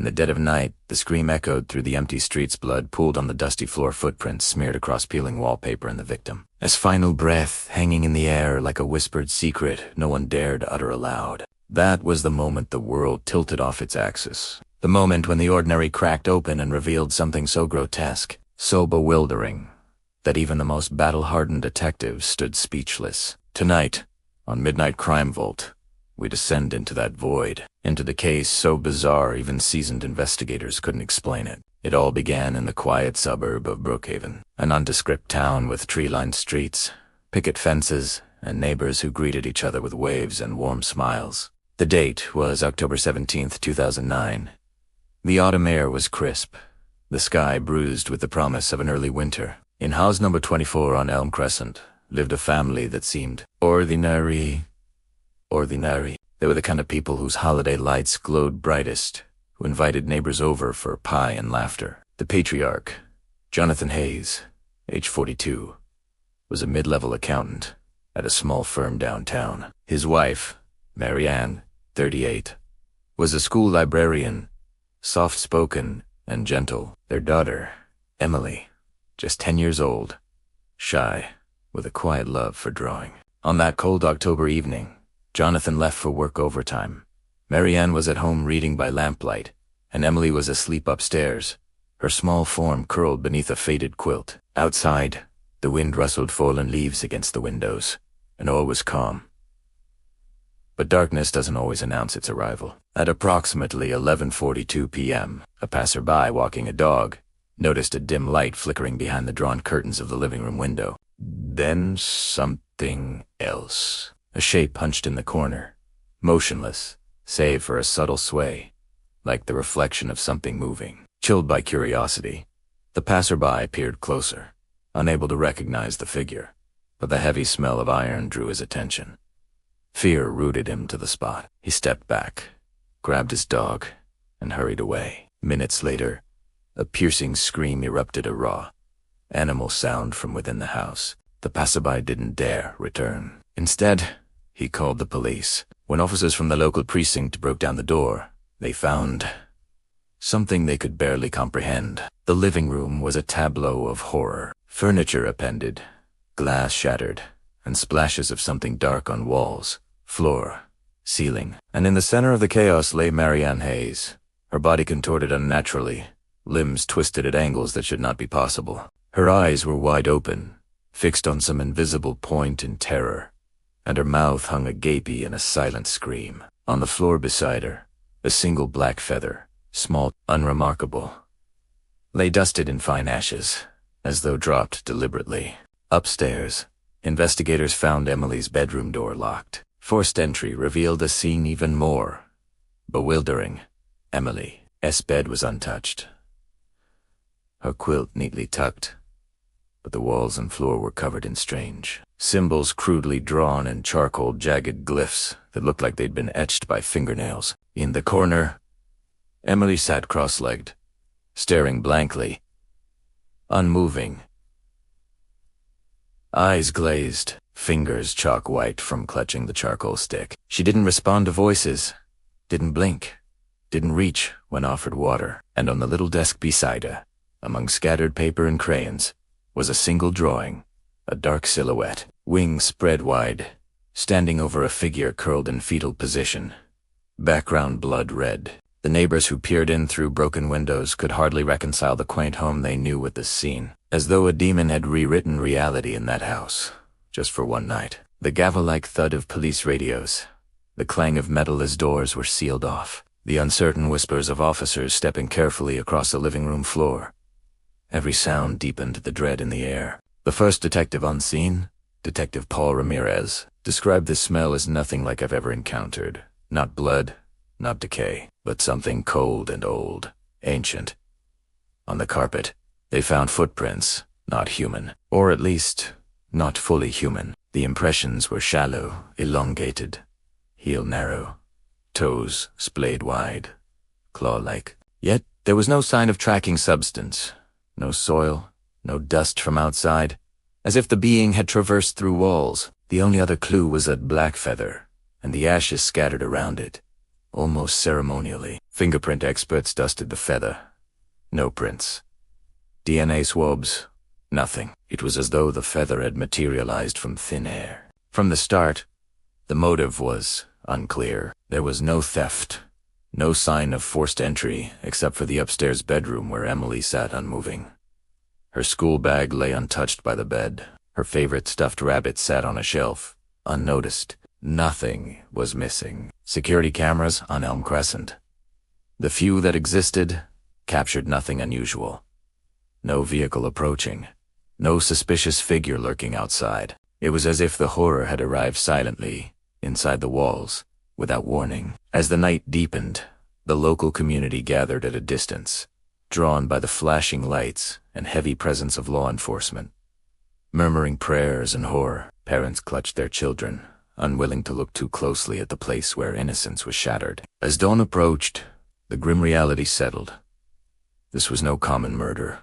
In the dead of night, the scream echoed through the empty streets. Blood pooled on the dusty floor, footprints smeared across peeling wallpaper, and the victim. As final breath hanging in the air like a whispered secret no one dared utter aloud. That was the moment the world tilted off its axis. The moment when the ordinary cracked open and revealed something so grotesque, so bewildering, that even the most battle-hardened detectives stood speechless. Tonight, on Midnight Crime Vault, we descend into that void, into the case so bizarre even seasoned investigators couldn't explain it. It all began in the quiet suburb of Brookhaven, a nondescript town with tree-lined streets, picket fences, and neighbors who greeted each other with waves and warm smiles. The date was October 17th, 2009. The autumn air was crisp, the sky bruised with the promise of an early winter. In house number 24 on Elm Crescent lived a family that seemed ordinary. They were the kind of people whose holiday lights glowed brightest, who invited neighbors over for pie and laughter. The patriarch, Jonathan Hayes, age 42, was a mid-level accountant at a small firm downtown. His wife, Mary Ann, 38, was a school librarian, soft-spoken and gentle. Their daughter, Emily, just 10 years old, shy, with a quiet love for drawing. On that cold October evening, Jonathan left for work overtime. Mary Ann was at home reading by lamplight, and Emily was asleep upstairs, her small form curled beneath a faded quilt. Outside, the wind rustled fallen leaves against the windows, and all was calm. But darkness doesn't always announce its arrival. At approximately 11:42 p.m., a passerby walking a dog noticed a dim light flickering behind the drawn curtains of the living room window. Then something else. A shape hunched in the corner, motionless, save for a subtle sway, like the reflection of something moving. Chilled by curiosity, the passerby peered closer, unable to recognize the figure, but the heavy smell of iron drew his attention. Fear rooted him to the spot. He stepped back, grabbed his dog, and hurried away. Minutes later, a piercing scream erupted, a raw, animal sound from within the house. The passerby didn't dare return. Instead, he called the police. When officers from the local precinct broke down the door, they found something they could barely comprehend. The living room was a tableau of horror. Furniture upended, glass shattered, and splashes of something dark on walls, floor, ceiling. And in the center of the chaos lay Mary Ann Hayes, her body contorted unnaturally, limbs twisted at angles that should not be possible. Her eyes were wide open, fixed on some invisible point in terror, and her mouth hung agape in a silent scream. On the floor beside her, a single black feather, small, unremarkable, lay dusted in fine ashes, as though dropped deliberately. Upstairs, investigators found Emily's bedroom door locked. Forced entry revealed a scene even more bewildering. Emily's bed was untouched, her quilt neatly tucked, but the walls and floor were covered in strange symbols crudely drawn in charcoal, jagged glyphs that looked like they'd been etched by fingernails. In the corner, Emily sat cross-legged, staring blankly, unmoving, eyes glazed, fingers chalk white from clutching the charcoal stick. She didn't respond to voices, didn't blink, didn't reach when offered water. And on the little desk beside her, among scattered paper and crayons, was a single drawing, a dark silhouette, wings spread wide, standing over a figure curled in fetal position. Background blood red. The neighbors who peered in through broken windows could hardly reconcile the quaint home they knew with this scene, as though a demon had rewritten reality in that house, just for one night. The gavel-like thud of police radios, the clang of metal as doors were sealed off, the uncertain whispers of officers stepping carefully across the living room floor. Every sound deepened the dread in the air. The first detective on scene, Detective Paul Ramirez, described this smell as nothing like I've ever encountered. Not blood, not decay, but something cold and old, ancient. On the carpet, they found footprints, not human, or at least, not fully human. The impressions were shallow, elongated, heel narrow, toes splayed wide, claw-like. Yet there was no sign of tracking substance, no soil, no dust from outside, as if the being had traversed through walls. The only other clue was that black feather, and the ashes scattered around it. almost ceremonially. Fingerprint experts dusted the feather. No prints. DNA swabs. Nothing. It was as though the feather had materialized from thin air. From the start, the motive was unclear. There was no theft, no sign of forced entry except for the upstairs bedroom where Emily sat unmoving. Her school bag lay untouched by the bed. Her favorite stuffed rabbit sat on a shelf, unnoticed. Nothing was missing. Security cameras on Elm Crescent. The few that existed captured nothing unusual. No vehicle approaching. No suspicious figure lurking outside. It was as if the horror had arrived silently, inside the walls, without warning. As the night deepened, the local community gathered at a distance, drawn by the flashing lights and heavy presence of law enforcement. Murmuring prayers and horror, parents clutched their children, unwilling to look too closely at the place where innocence was shattered. As dawn approached, the grim reality settled. This was no common murder.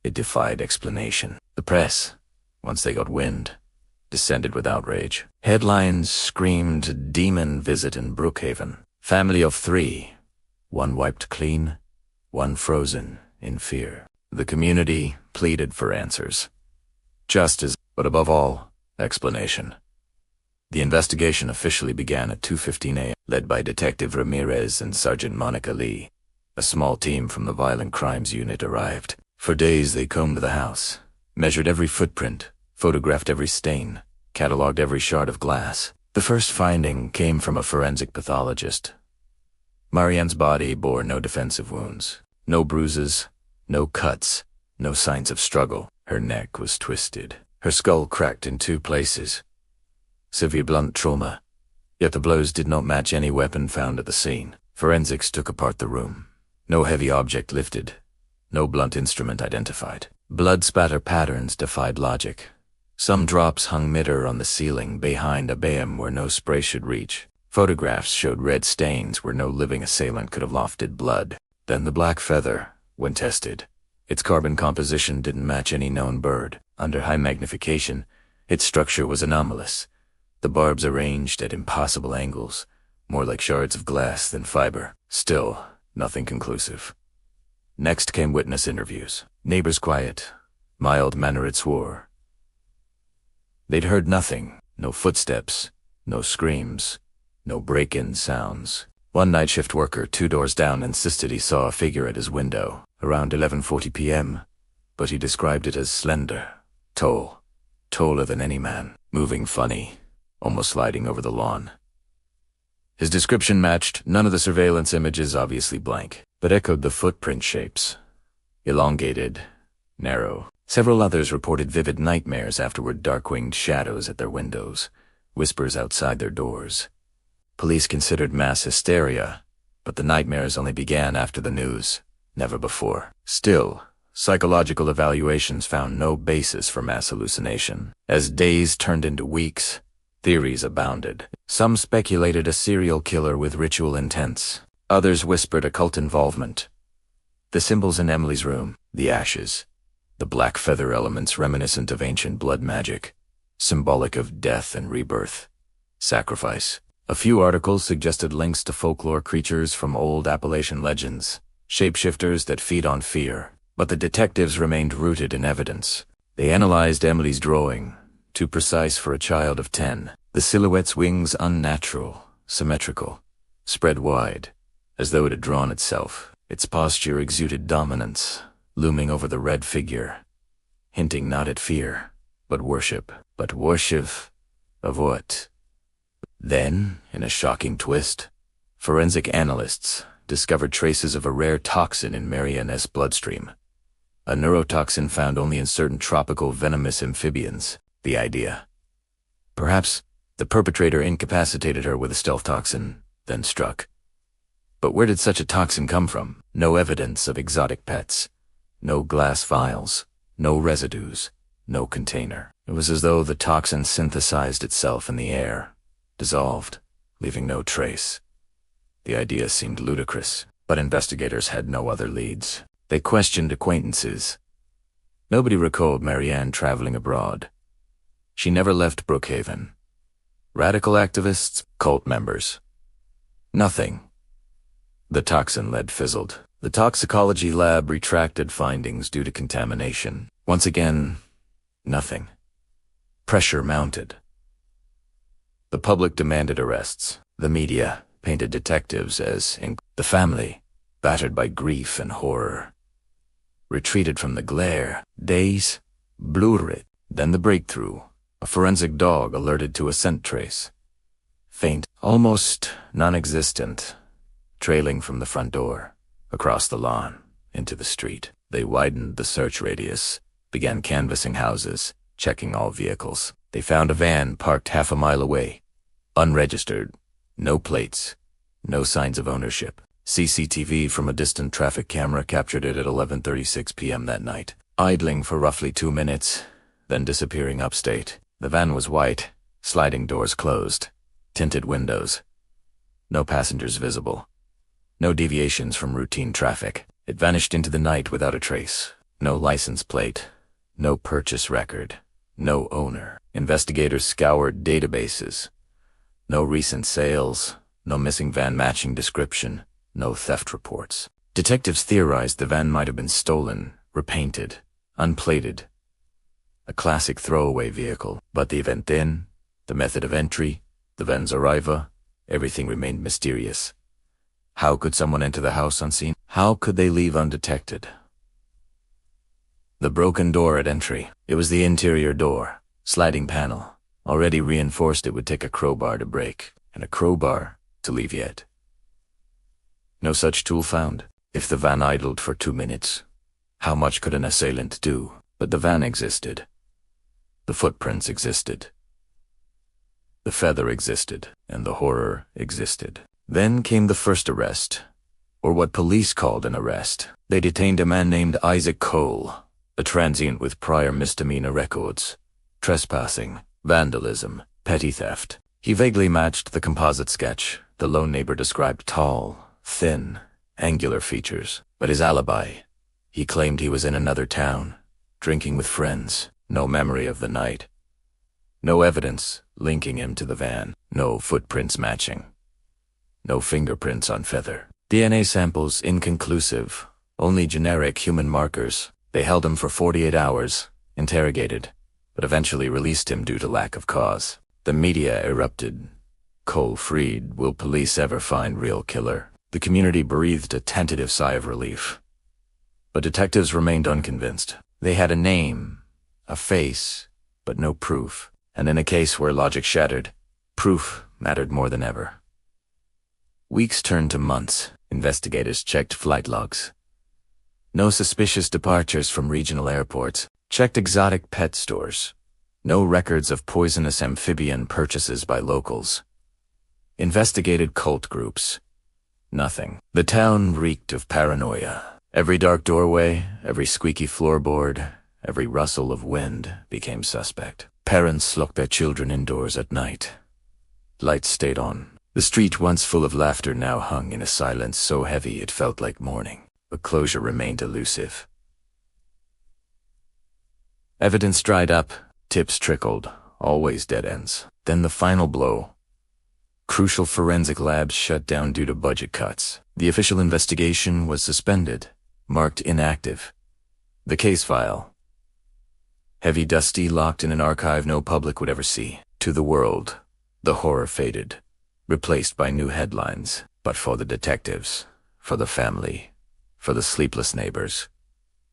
It defied explanation. The press, once they got wind, descended with outrage. Headlines screamed demon visit in Brookhaven. Family of 3, one wiped clean, one frozen in fear. The community pleaded for answers. Justice, but above all, explanation. The investigation officially began at 2:15 a.m., led by Detective Ramirez and Sergeant Monica Lee. A small team from the Violent Crimes Unit arrived. For days they combed the house, measured every footprint, photographed every stain, cataloged every shard of glass. The first finding came from a forensic pathologist. Marianne's body bore no defensive wounds, no bruises, no cuts, no signs of struggle. Her neck was twisted, her skull cracked in 2 places. Severe blunt trauma, yet the blows did not match any weapon found at the scene. Forensics took apart the room. No heavy object lifted. No blunt instrument identified. Blood spatter patterns defied logic. Some drops hung mid-air on the ceiling behind a beam where no spray should reach. Photographs showed red stains where no living assailant could have lofted blood. Then the black feather, when tested. Its carbon composition didn't match any known bird. Under high magnification, its structure was anomalous. The barbs arranged at impossible angles, more like shards of glass than fiber. Still, nothing conclusive. Next came witness interviews. Neighbors quiet, mild-mannered swore. They'd heard nothing. No footsteps, no screams, no break-in sounds. One night shift worker 2 doors down insisted he saw a figure at his window around 11:40 p.m., but he described it as slender, tall, taller than any man, moving funny, almost sliding over the lawn. His description matched none of the surveillance images, obviously blank, but echoed the footprint shapes. Elongated, narrow. Several others reported vivid nightmares afterward, dark-winged shadows at their windows, whispers outside their doors. Police considered mass hysteria, but the nightmares only began after the news, never before. Still, psychological evaluations found no basis for mass hallucination. As days turned into weeks, theories abounded. Some speculated a serial killer with ritual intents. Others whispered occult involvement. The symbols in Emily's room, the ashes, the black feather elements reminiscent of ancient blood magic, symbolic of death and rebirth, sacrifice. A few articles suggested links to folklore creatures from old Appalachian legends, shapeshifters that feed on fear. But the detectives remained rooted in evidence. They analyzed Emily's drawing, too precise for a child of 10. The silhouette's wings unnatural, symmetrical, spread wide, as though it had drawn itself. Its posture exuded dominance, looming over the red figure, hinting not at fear, but worship. But worship of what? Then, in a shocking twist, forensic analysts discovered traces of a rare toxin in Marianne's bloodstream. A neurotoxin found only in certain tropical venomous amphibians. The idea. Perhaps the perpetrator incapacitated her with a stealth toxin, then struck. But where did such a toxin come from? No evidence of exotic pets. No glass vials. No residues. No container. It was as though the toxin synthesized itself in the air, dissolved, leaving no trace. The idea seemed ludicrous, but investigators had no other leads. They questioned acquaintances. Nobody recalled Marianne traveling abroad. She never left Brookhaven. Radical activists, cult members. Nothing. The toxin lead fizzled. The toxicology lab retracted findings due to contamination. Once again, nothing. Pressure mounted. The public demanded arrests. The media painted detectives as the family, battered by grief and horror, retreated from the glare. Days, blurred. Then the breakthrough. A forensic dog alerted to a scent trace. Faint, almost non-existent, trailing from the front door, across the lawn, into the street. They widened the search radius, began canvassing houses, checking all vehicles. They found a van parked half a mile away, unregistered, no plates, no signs of ownership. CCTV from a distant traffic camera captured it at 11:36 p.m. that night, idling for roughly 2 minutes, then disappearing upstate. The van was white, sliding doors closed, tinted windows. No passengers visible. No deviations from routine traffic. It vanished into the night without a trace. No license plate. No purchase record. No owner. Investigators scoured databases. No recent sales. No missing van matching description. No theft reports. Detectives theorized the van might have been stolen, repainted, unplated. A classic throwaway vehicle. But the event then, the method of entry, the van's arrival, everything remained mysterious. How could someone enter the house unseen? How could they leave undetected? The broken door at entry. It was the interior door, sliding panel. Already reinforced, it would take a crowbar to break, and a crowbar to leave yet. No such tool found. If the van idled for 2 minutes, how much could an assailant do? But the van existed. The footprints existed. The feather existed, and the horror existed. Then came the first arrest, or what police called an arrest. They detained a man named Isaac Cole, a transient with prior misdemeanor records, trespassing, vandalism, petty theft. He vaguely matched the composite sketch the lone neighbor described: tall, thin, angular features. But his alibi, he claimed he was in another town, drinking with friends. No memory of the night. No evidence linking him to the van. No footprints matching. No fingerprints on feather. DNA samples inconclusive. Only generic human markers. They held him for 48 hours, interrogated, but eventually released him due to lack of cause. The media erupted. Cole freed. Will police ever find real killer? The community breathed a tentative sigh of relief. But detectives remained unconvinced. They had a name, a face, but no proof. And in a case where logic shattered, proof mattered more than ever. Weeks turned to months. Investigators checked flight logs. No suspicious departures from regional airports. Checked exotic pet stores. No records of poisonous amphibian purchases by locals. Investigated cult groups. Nothing. The town reeked of paranoia. Every dark doorway, every squeaky floorboard, every rustle of wind became suspect. Parents locked their children indoors at night. Lights stayed on. The street, once full of laughter, now hung in a silence so heavy it felt like mourning. But closure remained elusive. Evidence dried up. Tips trickled. Always dead ends. Then the final blow. Crucial forensic labs shut down due to budget cuts. The official investigation was suspended, marked inactive. The case file. Heavy, dusty, locked in an archive no public would ever see. To the world, the horror faded, replaced by new headlines. But for the detectives, for the family, for the sleepless neighbors,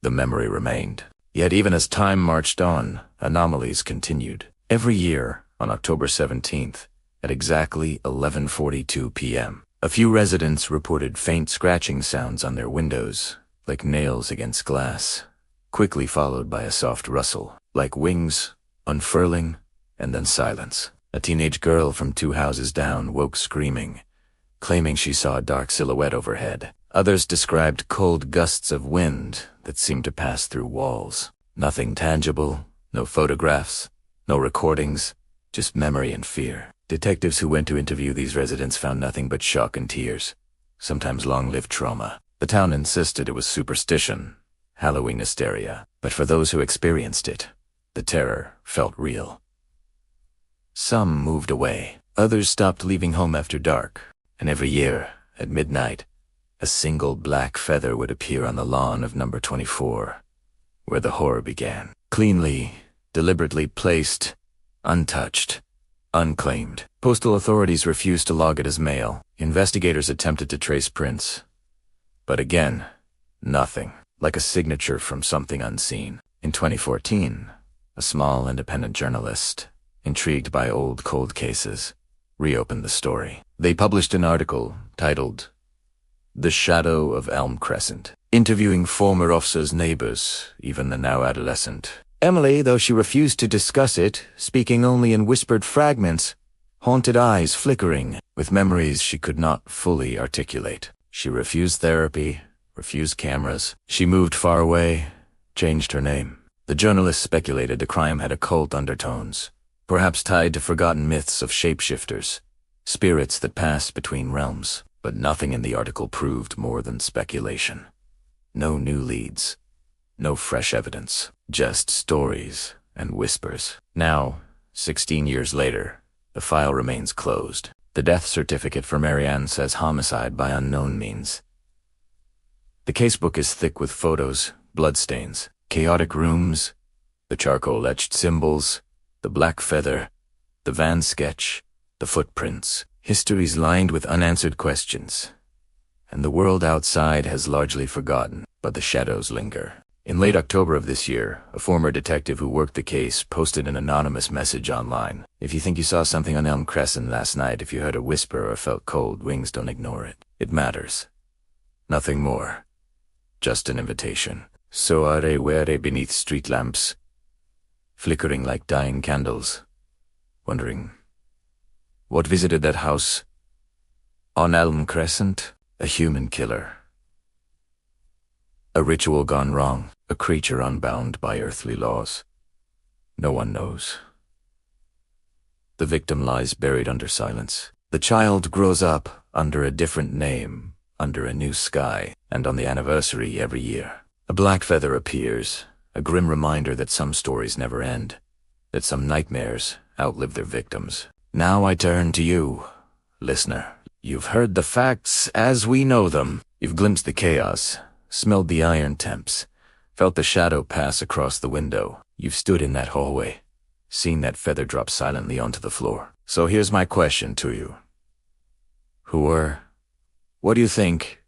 the memory remained. Yet even as time marched on, anomalies continued. Every year, on October 17th, at exactly 11:42 p.m., a few residents reported faint scratching sounds on their windows, like nails against glass, quickly followed by a soft rustle, like wings unfurling, and then silence. A teenage girl from 2 houses down woke screaming, claiming she saw a dark silhouette overhead. Others described cold gusts of wind that seemed to pass through walls. Nothing tangible, no photographs, no recordings, just memory and fear. Detectives who went to interview these residents found nothing but shock and tears, sometimes long-lived trauma. The town insisted it was superstition, Halloween hysteria, but for those who experienced it, the terror felt real. Some moved away. Others stopped leaving home after dark, And every year, at midnight, a single black feather would appear on the lawn of number 24, where the horror began. Cleanly, deliberately placed, untouched, unclaimed. Postal authorities refused to log it as mail. Investigators attempted to trace prints. But again, nothing. Like a signature from something unseen. In 2014, a small independent journalist, intrigued by old cold cases, reopened the story. They published an article titled "The Shadow of Elm Crescent," interviewing former officers' neighbors, even the now adolescent Emily, though she refused to discuss it, speaking only in whispered fragments, haunted eyes flickering with memories she could not fully articulate. She refused therapy, refused cameras. She moved far away, changed her name. The journalist speculated the crime had occult undertones, perhaps tied to forgotten myths of shapeshifters, spirits that passed between realms. But nothing in the article proved more than speculation. No new leads, no fresh evidence, just stories and whispers. Now, 16 years later, the file remains closed. The death certificate for Marianne says homicide by unknown means. The casebook is thick with photos, bloodstains, chaotic rooms, the charcoal-etched symbols, the black feather, the van sketch, the footprints. History's lined with unanswered questions, and the world outside has largely forgotten, but the shadows linger. In late October of this year, a former detective who worked the case posted an anonymous message online. If you think you saw something on Elm Crescent last night, if you heard a whisper or felt cold wings, don't ignore it. It matters. Nothing more. Just an invitation. Soare were beneath street lamps, flickering like dying candles, wondering, what visited that house on Elm Crescent? A human killer. A ritual gone wrong. A creature unbound by earthly laws. No one knows. The victim lies buried under silence. The child grows up under a different name, under a new sky, and on the anniversary every year, a black feather appears, a grim reminder that some stories never end, that some nightmares outlive their victims. Now I turn to you, listener. You've heard the facts as we know them. You've glimpsed the chaos, smelled the iron temps, felt the shadow pass across the window. You've stood in that hallway, seen that feather drop silently onto the floor. So here's my question to you. What do you think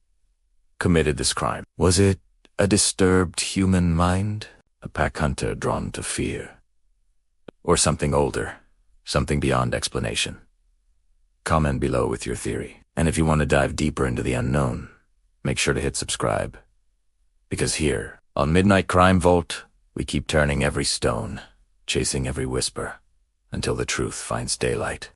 committed this crime? Was it a disturbed human mind? A pack hunter drawn to fear? Or something older? Something beyond explanation? Comment below with your theory. And if you want to dive deeper into the unknown, make sure to hit subscribe. Because here, on Midnight Crime Vault, we keep turning every stone, chasing every whisper, until the truth finds daylight.